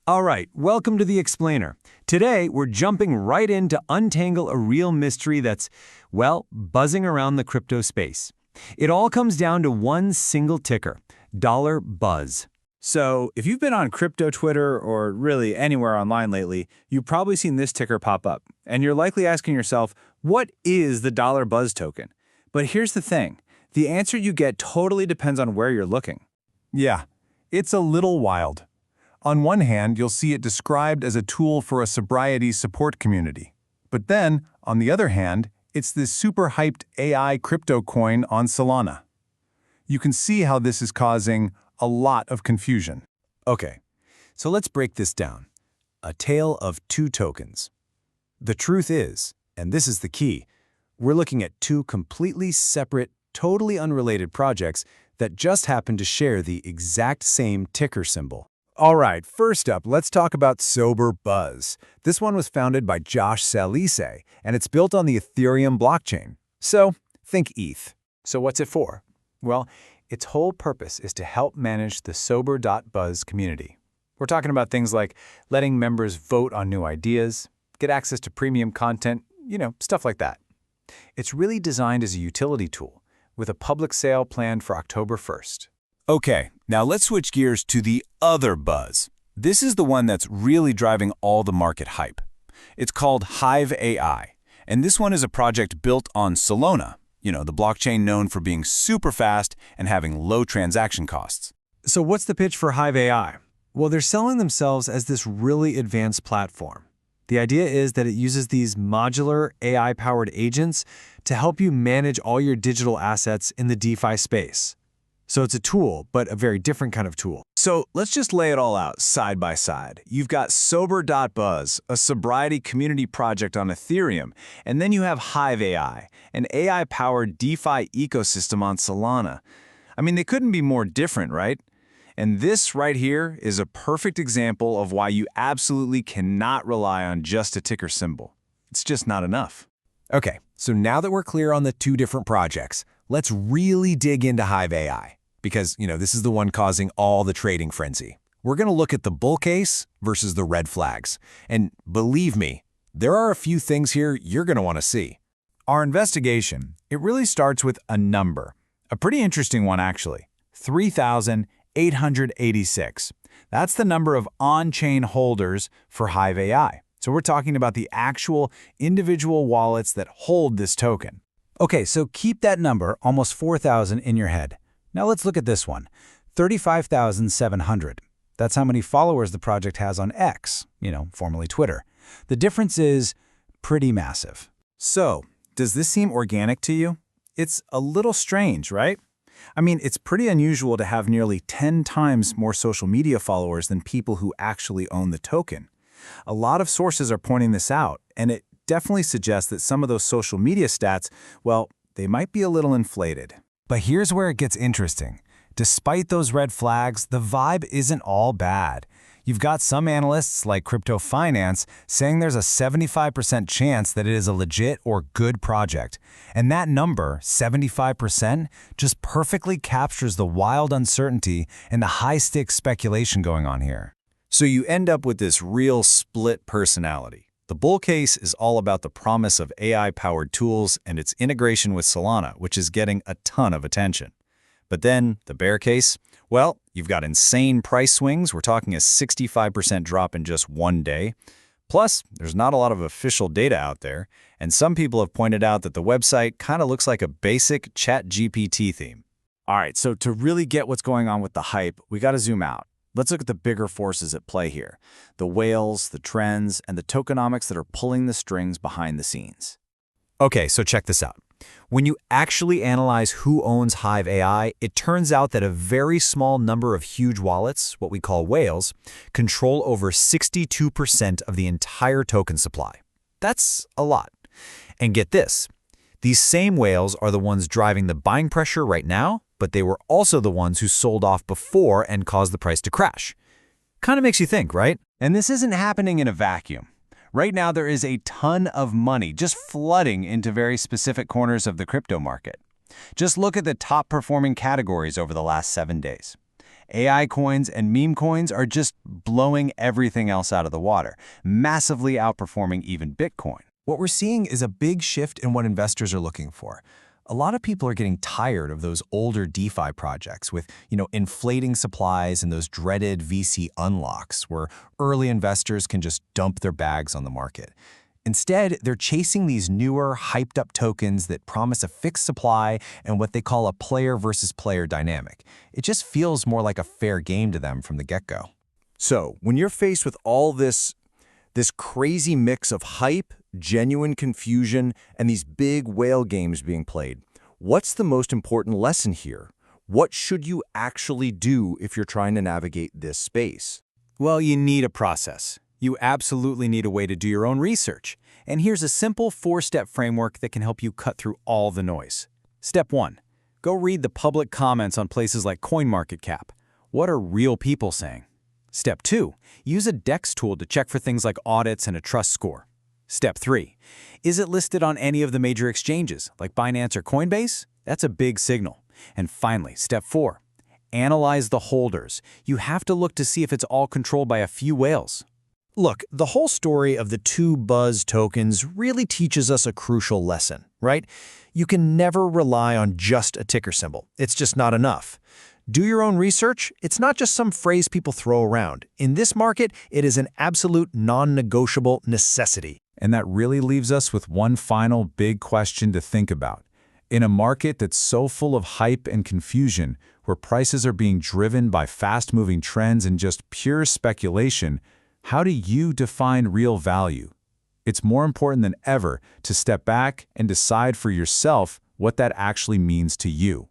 All right, welcome to The Explainer. Today, we're jumping right in to untangle a real mystery that's, well, buzzing around the crypto space. It all comes down to one single ticker, $Buzz. So, if you've been on crypto Twitter or really anywhere online lately, you've probably seen this ticker pop up, and you're likely asking yourself, what is the $Buzz token? But here's the thing, the answer you get totally depends on where you're looking. Yeah, it's a little wild. On one hand, you'll see it described as a tool for a sobriety support community. But then, on the other hand, it's this super hyped AI crypto coin on Solana. You can see how this is causing a lot of confusion. Okay, so let's break this down. A tale of two tokens. The truth is, and this is the key, we're looking at two completely separate, totally unrelated projects that just happen to share the exact same ticker symbol. All right, first up, let's talk about SoberBuzz. This one was founded by Josh Salise, and it's built on the Ethereum blockchain. So, think ETH. So what's it for? Well, its whole purpose is to help manage the Sober.Buzz community. We're talking about things like letting members vote on new ideas, get access to premium content, stuff like that. It's really designed as a utility tool, with a public sale planned for October 1st. Okay, now let's switch gears to the other Buzz. This is the one that's really driving all the market hype. It's called Hive AI, and this one is a project built on Solana, the blockchain known for being super fast and having low transaction costs. So what's the pitch for Hive AI? Well, they're selling themselves as this really advanced platform. The idea is that it uses these modular AI-powered agents to help you manage all your digital assets in the DeFi space. So it's a tool, but a very different kind of tool. So let's just lay it all out side by side. You've got Sober.Buzz, a sobriety community project on Ethereum, and then you have Hive AI, an AI-powered DeFi ecosystem on Solana. I mean, they couldn't be more different, right? And this right here is a perfect example of why you absolutely cannot rely on just a ticker symbol. It's just not enough. Okay, so now that we're clear on the two different projects, let's really dig into Hive AI. Because, this is the one causing all the trading frenzy. We're going to look at the bull case versus the red flags. And believe me, there are a few things here you're going to want to see. Our investigation, it really starts with a number. A pretty interesting one, actually. 3,886. That's the number of on-chain holders for Hive AI. So we're talking about the actual individual wallets that hold this token. Okay, so keep that number, almost 4,000, in your head. Now let's look at this one, 35,700. That's how many followers the project has on X, formerly Twitter. The difference is pretty massive. So, does this seem organic to you? It's a little strange, right? I mean, it's pretty unusual to have nearly 10 times more social media followers than people who actually own the token. A lot of sources are pointing this out, and it definitely suggests that some of those social media stats, well, they might be a little inflated. But here's where it gets interesting. Despite those red flags, the vibe isn't all bad. You've got some analysts like Crypto Finance saying there's a 75% chance that it is a legit or good project. And that number, 75%, just perfectly captures the wild uncertainty and the high-stakes speculation going on here. So you end up with this real split personality. The bull case is all about the promise of AI-powered tools and its integration with Solana, which is getting a ton of attention. But then, the bear case? Well, you've got insane price swings. We're talking a 65% drop in just one day. Plus, there's not a lot of official data out there, and some people have pointed out that the website kind of looks like a basic ChatGPT theme. All right, so to really get what's going on with the hype, we got to zoom out. Let's look at the bigger forces at play here, the whales, the trends, and the tokenomics that are pulling the strings behind the scenes. Okay, so check this out. When you actually analyze who owns Hive AI, it turns out that a very small number of huge wallets, what we call whales, control over 62% of the entire token supply. That's a lot. And get this, these same whales are the ones driving the buying pressure right now, but they were also the ones who sold off before and caused the price to crash. Kind of makes you think, right? And this isn't happening in a vacuum. Right now, there is a ton of money just flooding into very specific corners of the crypto market. Just look at the top performing categories over the last 7 days. AI coins and meme coins are just blowing everything else out of the water, massively outperforming even Bitcoin. What we're seeing is a big shift in what investors are looking for. A lot of people are getting tired of those older DeFi projects with, inflating supplies and those dreaded VC unlocks where early investors can just dump their bags on the market. Instead, they're chasing these newer, hyped-up tokens that promise a fixed supply and what they call a player versus player dynamic. It just feels more like a fair game to them from the get-go. So, when you're faced with all this crazy mix of hype, genuine confusion, and these big whale games being played, what's the most important lesson here? What should you actually do if you're trying to navigate this space? Well, you need a process. You absolutely need a way to do your own research. And here's a simple 4-step framework that can help you cut through all the noise. Step 1. Go read the public comments on places like CoinMarketCap. What are real people saying? Step 2. Use a DEX tool to check for things like audits and a trust score. Step 3. Is it listed on any of the major exchanges, like Binance or Coinbase? That's a big signal. And finally, Step 4. Analyze the holders. You have to look to see if it's all controlled by a few whales. Look, the whole story of the 2 Buzz tokens really teaches us a crucial lesson, right? You can never rely on just a ticker symbol. It's just not enough. Do your own research. It's not just some phrase people throw around. In this market, it is an absolute non-negotiable necessity. And that really leaves us with one final big question to think about. In a market that's so full of hype and confusion, where prices are being driven by fast-moving trends and just pure speculation, how do you define real value? It's more important than ever to step back and decide for yourself what that actually means to you.